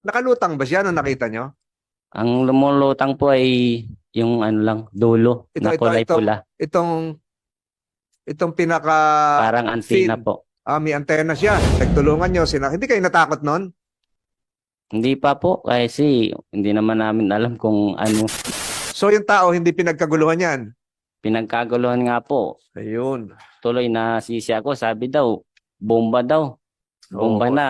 Nakalutang ba siya nung nakita nyo? Ang lumulutang po ay yung ano lang, dulo Ito, na ito, kulay pula. itong pinaka Parang antina fin. po. May antena siya. Nagtulungan nyo. Hindi kayo natakot nun? Hindi pa po kasi hindi naman namin alam kung ano. So yung tao hindi pinagkaguluhan yan. Pinagkaguluhan nga po. Ayun. Tuloy na sisi ako. Sabi daw, bomba daw. Bomba Oo, na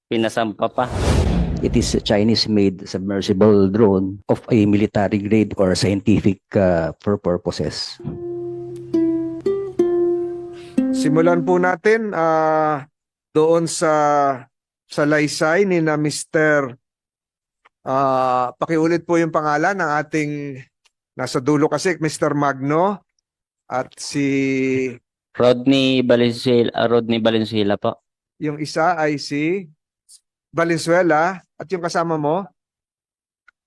pinasampa pa. It is a Chinese-made submersible drone of a military grade or scientific purposes. Simulan po natin doon sa laysay ni na Mr. Pakiulit po yung pangalan ng ating nasa dulo kasi Mr. Magno at si Rodney Valenzuela po. yung isa ay si Valenzuela at yung kasama mo.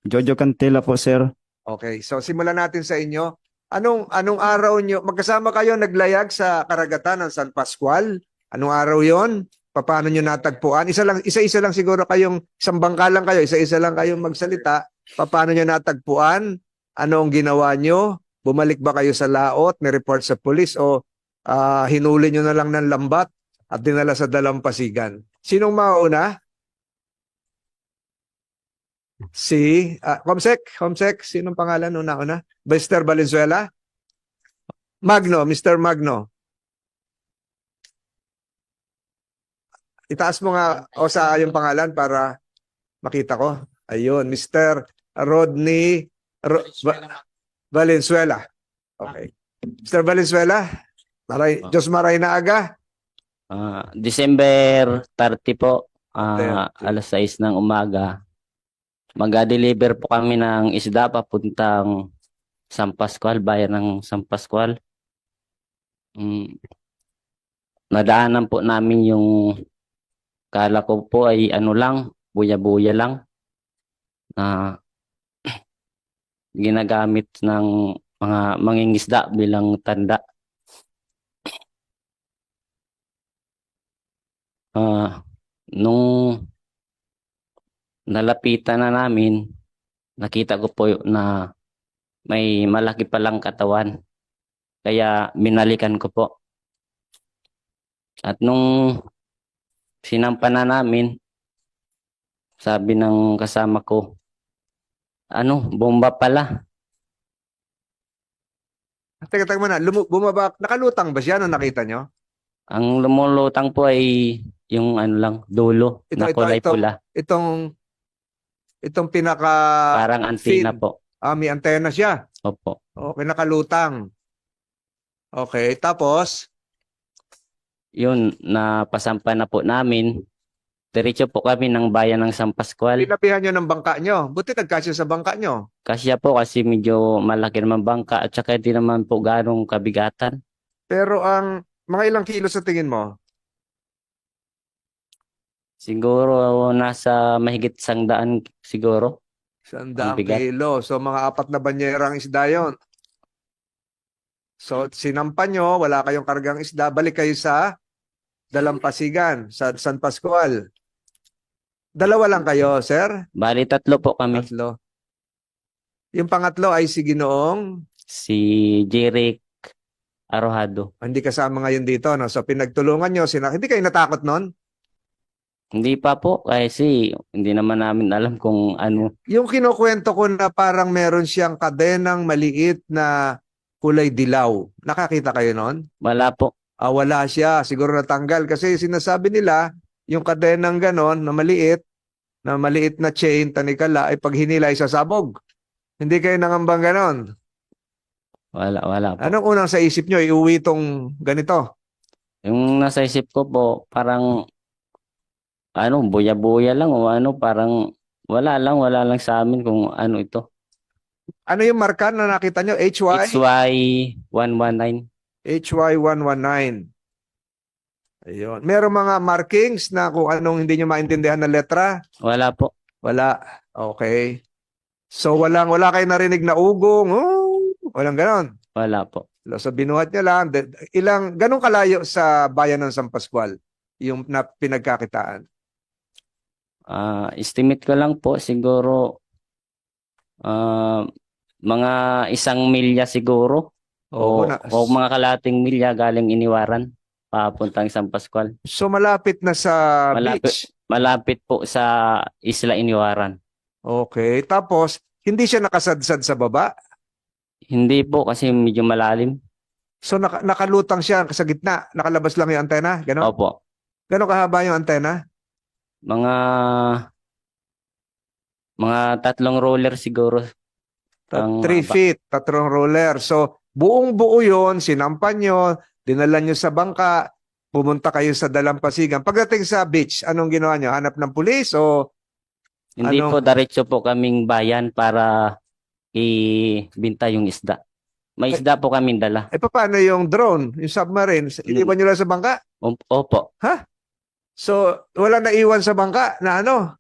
Jojo Cantela po, sir. Okay, so simulan natin sa inyo. Anong araw nyo? Magkasama kayo naglayag sa karagatan ng San Pascual. Anong araw yon? Paano nyo natagpuan? Isa-isa lang siguro kayong, isang bangka lang kayo, isa-isa lang kayong magsalita. Paano nyo natagpuan? Anong ginawa nyo? Bumalik ba kayo sa laot? May report sa pulis? O hinuli nyo na lang ng lambat at dinala sa dalampasigan? Sinong mauna? Si Comsec, sinong pangalan una? Mr. Valenzuela? Mr. Magno. Itaas mo nga o sa yung pangalan para makita ko. Ayun, Mr. Rodney Valenzuela. Okay. Mr. Valenzuela, Diyos maray na aga. December 30 po, 30. alas 6 ng umaga. Mag-deliver po kami ng isda papuntang San Pascual, bayan ng San Pascual. Nadaanan po namin yung kala ko po ay ano lang, buya-buya lang na ginagamit ng mga mangingisda bilang tanda. Nung nalapitan na namin, nakita ko po na may malaki palang katawan. Kaya binalikan ko po. At nung sinampa na namin, sabi ng kasama ko, bomba pala. Teka muna, bumaba, nakalutang ba siya nung nakita nyo? Ang lumulutang po ay yung ano lang, dulo na kulay pula. Itong pinaka Parang antina fin. po. May antena siya. Opo. Okay, nakalutang. Okay, tapos? Yun, napasampa na po namin. Diretso po kami ng bayan ng San Pascual. Pinapihan nyo ng bangka nyo. Buti nagkasya sa bangka nyo. Kasya po kasi medyo malaki naman bangka at saka hindi naman po ganong kabigatan. Pero ang mga ilang kilo sa tingin mo? Siguro nasa mahigit 100 siguro. 100 bigat. kilo. So mga 4 na banyerang isda yon. So sinampa nyo, wala kayong kargang isda, balik kayo sa Dalampasigan, sa San Pascual. Dalawa lang kayo, sir? Bali 3 po kami. 3. Yung pangatlo ay si Ginoong? Si Jeric Arojado. Hindi kasama ngayon dito, no? So pinagtulungan nyo, hindi kayo natakot nun? Hindi pa po kasi hindi naman namin alam kung ano. Yung kinukwento ko na parang meron siyang kadenang maliit na kulay dilaw. Nakakita kayo nun? Wala po. Wala siya. Siguro natanggal. Kasi sinasabi nila, yung kadenang ganon na maliit na chain, tanikala, ay pag hinila ay sasabog. Hindi kayo nangambang ganon. Wala po. Anong unang sa isip nyo? Iuwi itong ganito? Yung nasa isip ko po, parang buya-buya lang o parang wala lang sa amin kung ano ito. Ano yung marka na nakita nyo? HY119. HY119. Ayun. Merong mga markings na kung anong hindi nyo maintindihan na letra? Wala po. Wala. Okay. So wala kayo narinig na ugong? Walang ganon. Wala po. So binuhat nyo lang. Ganong kalayo sa bayan ng San Pascual yung pinagkakitaan? Estimate ko lang po siguro mga 1 milya siguro Oo, o mga kalating milya galing Iniwaran papuntang San Pascual. so malapit na sa beach. Malapit po sa Isla Iniwaran. Okay. Tapos, hindi siya nakasadsad sa baba. Hindi po kasi medyo malalim. So nakalutang siya sa gitna. Nakalabas lang yung antena. Ganon? Opo. Ganon kahaba yung antena? Mga 3 roller siguro. Ang 3 feet, 3 roller. So, buong buo yun, sinampan nyo, dinala nyo sa bangka, pumunta kayo sa Dalampasigan. Pagdating sa beach, anong ginawa nyo? Hanap ng pulis o Hindi ano? po diretso po kaming bayan para ibinta yung isda. May isda po kaming dala. Paano yung drone, yung submarine? Iniwan nyo lang sa bangka? Opo. So, wala naiwan sa bangka na ano?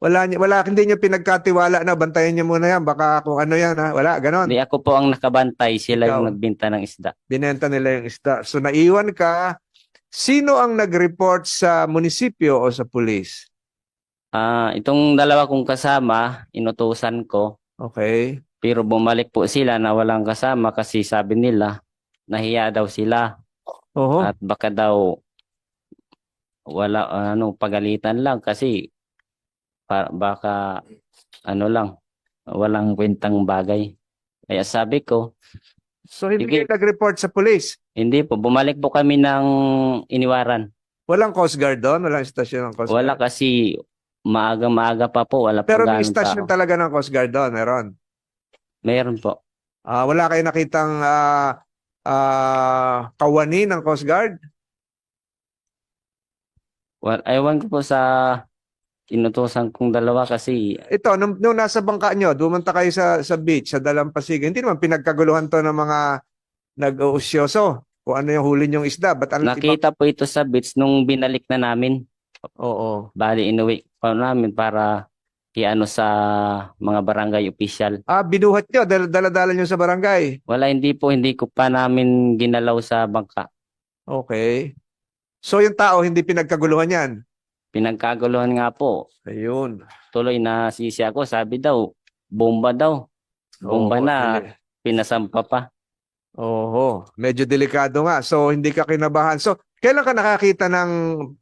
Hindi nyo pinagkatiwala na bantayan nyo muna yan. Baka kung ano yan, ha? Wala, ganon. Hindi ako po ang nakabantay. Sila Ikaw. yung nagbinta ng isda. Binenta nila yung isda. So, naiwan ka. Sino ang nag-report sa munisipyo o sa pulis? Itong dalawa kong kasama, inutusan ko. Okay. Pero bumalik po sila na walang kasama kasi sabi nila, nahiya daw sila. Oho. At baka daw pagalitan lang kasi baka lang, walang kwentang bagay. Kaya sabi ko, So, hindi sige. kayo nag-report sa pulis? hindi po, bumalik po kami ng Iniwaran. Walang Coast Guard doon? Walang istasyon ng Coast Wala Guard? kasi maaga-maaga pa po, wala pa Pero may ganong istasyon tao. talaga ng Coast Guard doon, meron. Meron po. Wala kayo nakitang kawani ng Coast Guard? Ewan ko po sa inutusan kong dalawa kasi Ito, nung nasa bangka nyo, dumunta kayo sa beach, sa Dalampasigan, hindi naman pinagkaguluhan to ng mga nag-uusyoso. Kung ano yung huli nyong isda. Ba't ano nakita po ito sa beach nung binalik na namin. Oo. Bali, inuwi pa namin para sa mga barangay official. Binuhat nyo, dala-dala nyo sa barangay. Wala, hindi ko pa namin ginalaw sa bangka. Okay. So yung tao, hindi pinagkaguluhan yan? Pinagkaguluhan nga po. Ayun. Tuloy na sisi ako, sabi daw, bomba daw. Bomba Oo, na, pinasampa pa. Oo, medyo delikado nga. So, hindi ka kinabahan. So, kailan ka nakakita ng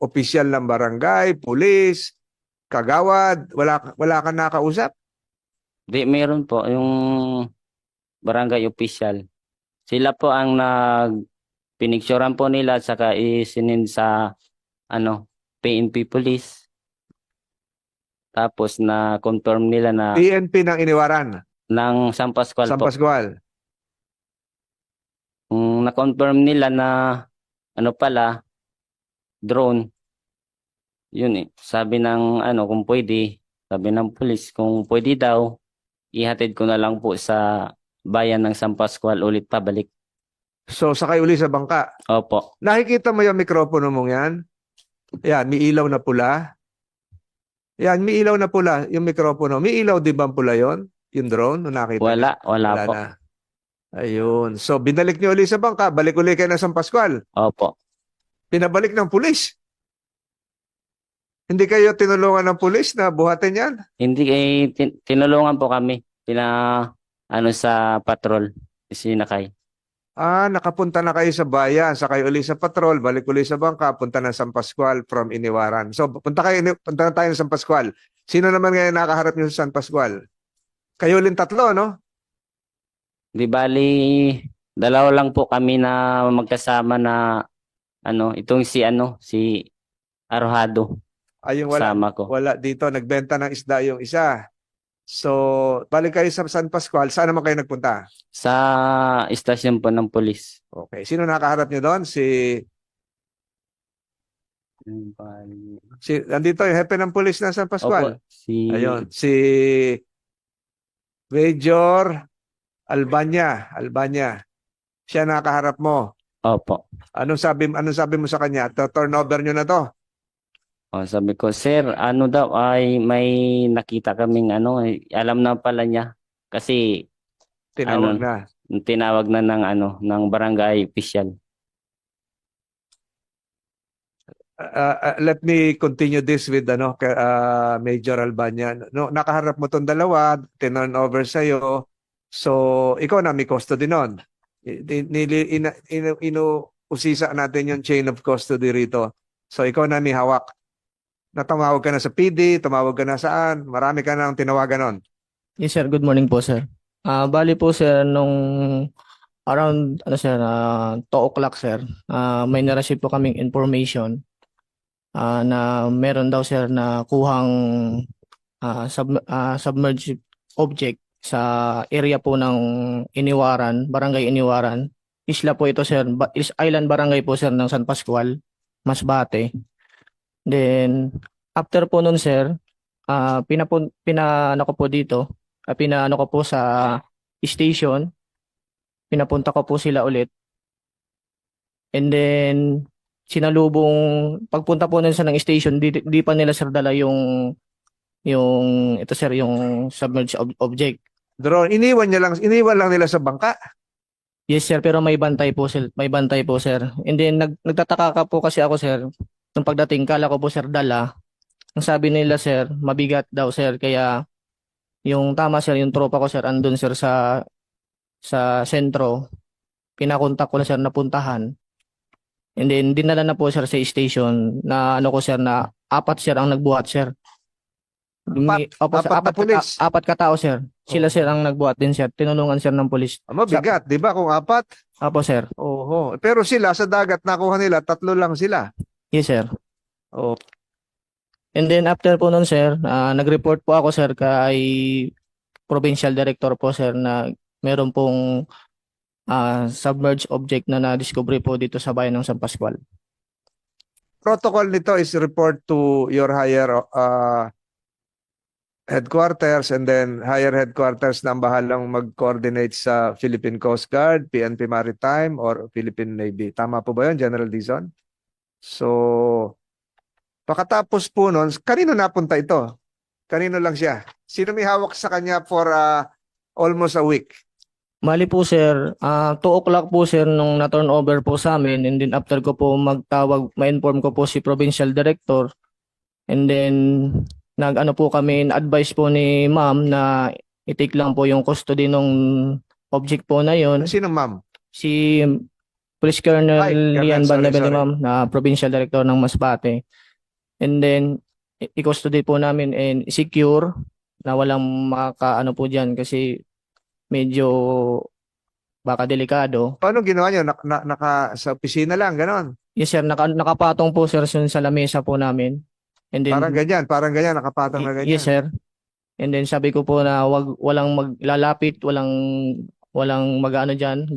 opisyal ng barangay, pulis, kagawad? Wala ka nakausap? Di, meron po, yung barangay official. Sila po ang pinicturean po nila at saka isinin sa PNP police. Tapos na-confirm nila na PNP ng Iniwaran, ng San Pascual San po. Pascual. Na-confirm nila na pala, drone. Yun sabi ng kung pwede, sabi ng police kung pwede daw, ihatid ko na lang po sa bayan ng San Pascual ulit pabalik. So, sakay uli sa bangka. Opo. Nakikita mo yung mikropono mong yan? Yan, may ilaw na pula. Yan, may ilaw na pula yung mikropono. May ilaw, di ba ang pula yon? Yung drone, nung nakita niyo? Wala po. na. Ayun. So, binalik niyo uli sa bangka. Balik uli kayo na San Pascual. Opo. Pinabalik ng pulis. Hindi kayo tinulungan ng pulis na buhatin yan? Hindi tinulungan po kami. Sa patrol, sinakay. Nakapunta na kayo sa bayan, sakay uli sa patrol, balik uli sa bangka, punta na San Pascual from Iniwaran. So, punta na tayo ng San Pascual. Sino naman ngayon nakaharap niyo sa San Pascual? Kayo ulit tatlo, no? Di bali, dalawa lang po kami na magkasama na itong si Arojado. Yung Kasama ko. wala dito, nagbenta ng isda yung isa. So, balik kayo sa San Pascual. Saan naman kayo nagpunta? Sa istasyon po ng polis. Okay. Sino nakaharap niyo doon? Nandito yung hepe ng pulis ng San Pascual. Opo, Ayun, si Major Albania. Siya nakaharap mo. Opo. Anong sabi mo sa kanya? Turnover niyo na to. Sabi ko, sir, daw ay may nakita kaming alam na pala niya kasi tinawag na ng ng barangay official. let me continue this with Major Albania. No, nakaharap mo tong dalawa, tinurn over sa iyo. So, ikaw na may custody noon. Inuusisa natin yung chain of custody rito. So, ikaw na may hawak. Natumawag ka na sa PD, tumawag ka na saan, marami ka nang tinawagan noon. Yes, sir. Good morning po, sir. Bali po, sir, nung around, 2 o'clock, sir, may na-receive po kaming information na meron daw, sir, na kuhang submerged object sa area po ng Iniwaran, Barangay Iniwaran. Isla po ito, sir. Island Barangay po, sir, ng San Pascual, Masbate. Then, after po nun, sir, pinano ko po dito, pinano ko po sa station, pinapunta ko po sila ulit. And then, pagpunta po nila sa ng station, di pa nila, sir, dala yung ito, sir, yung submerged object. Drone, iniwan lang nila sa bangka. Yes, sir, pero may bantay po, sir. May bantay po, sir. And then, nagtataka ka po kasi ako, sir, nung pagdating, kala ko po, sir, dala. Ang sabi nila, sir, mabigat daw, sir, kaya yung tama, sir, yung tropa ko, sir, andun, sir, sa sentro. Pinakontak ko na, sir, napuntahan. And then, dinala na po, sir, sa station na sir, na 4, sir, ang nagbuhat, sir. Apat na pulis. 4 katao, sir. Sila, sir, ang nagbuhat din, sir. Tinulungan, sir, ng pulis. Mabigat, di ba, kung 4? Apo, sir. Oho. Pero sila, sa dagat, nakuha nila, 3 lang sila. Yes, sir. Oh. And then, after po nun, sir, nag-report po ako, sir, kay Provincial Director po, sir, na meron pong submerged object na na-discovery po dito sa bayan ng San Pascual. Protocol nito is report to your higher headquarters, and then higher headquarters na ang bahalang mag-coordinate sa Philippine Coast Guard, PNP Maritime, or Philippine Navy. Tama po ba yun, General Dizon? So, pagkatapos po nun, kanino napunta ito? Kanino lang siya? Sino may hawak sa kanya for almost a week? Mali po, sir, 2 o'clock po, sir, nung na-turn over po sa amin, and then after ko po magtawag, ma-inform ko po si Provincial Director, and then nag-ano po kami, advice po ni ma'am na i-take lang po yung custody ng object po na yon. Sino, ma'am? Si Police Colonel Colonel, Lian sorry. Bandabel, ma'am, na Provincial Director ng Masbate. And then, i-custody po namin and secure na walang makaano po dyan kasi medyo baka delikado. Paano ginawa nyo? Sa opisina lang, ganon? Yes, sir, nakapatong po, sir, sa lamesa po namin. And then, Parang ganyan, nakapatong na ganyan. yes, sir. And then sabi ko po na walang maglalapit, walang mag-ano diyan,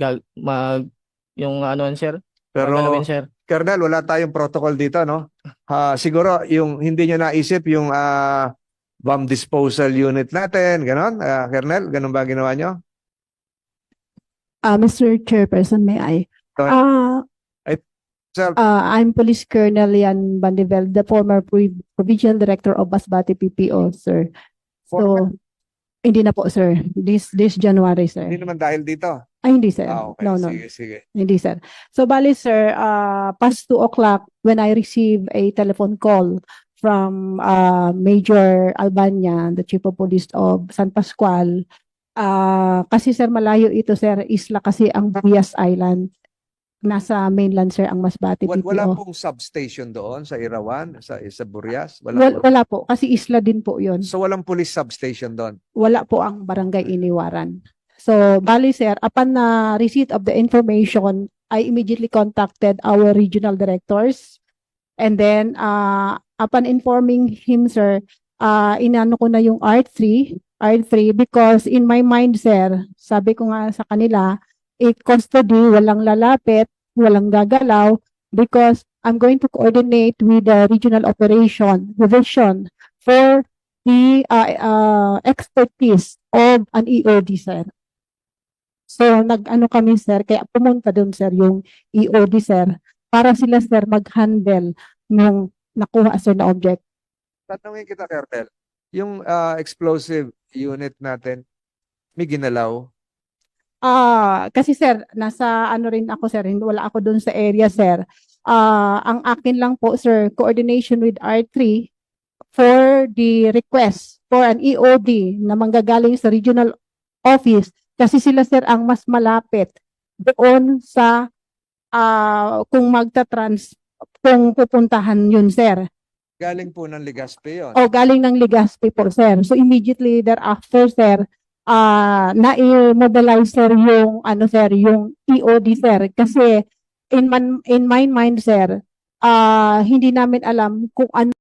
yung ano, sir. Pero, Gagalawin, sir. Colonel, wala tayong protocol dito, no? Siguro, yung hindi nyo naisip yung bomb disposal unit natin, ganon? Colonel, ganon ba ginawa nyo? Mr. Chairperson, may I? Go Sir, I'm Police Colonel Lian Bandivel, the former Provincial Director of Masbate PPO, sir. So, hindi na po, sir. This January, sir. hindi naman dahil dito. Ay, hindi, sir. Okay, No, no. sige. Hindi, sir. So, bali, sir, past 2 o'clock, when I received a telephone call from Major Albania, the Chief of Police of San Pascual, kasi, sir, malayo ito, sir. Isla kasi ang Buyas Island. Nasa mainland, sir, ang Masbate PPO. Wala pong substation doon sa Irawan, sa Burias? Wala po. Wala po, kasi isla din po yun. So, walang police substation doon? Wala po ang barangay Iniwaran. So, bali, sir, upon receipt of the information, I immediately contacted our regional directors. And then, upon informing him, sir, inano ko na yung R3 because in my mind, sir, sabi ko nga sa kanila, custody, walang lalapit, walang gagalaw, because I'm going to coordinate with the regional operation division for the expertise of an EOD, sir. So, nag-ano kami, sir, kaya pumunta doon, sir, yung EOD, sir, para sila, sir, mag-handle ng nakuha, sir, na object. Tatanungin kita, Colonel, yung explosive unit natin, may ginalaw? Kasi, sir, nasa ano rin ako, sir, wala ako doon sa area, sir. Ang akin lang po, sir, coordination with R3 for the request for an EOD na manggagaling sa regional office kasi sila, sir, ang mas malapit doon sa kung pupuntahan yun, sir. Galing po ng Legazpi yun. O galing ng Legazpi po, sir. So immediately thereafter, sir, na-mobilize, sir, yung sir, yung EOD, sir. Kasi in my mind, sir, hindi namin alam kung ano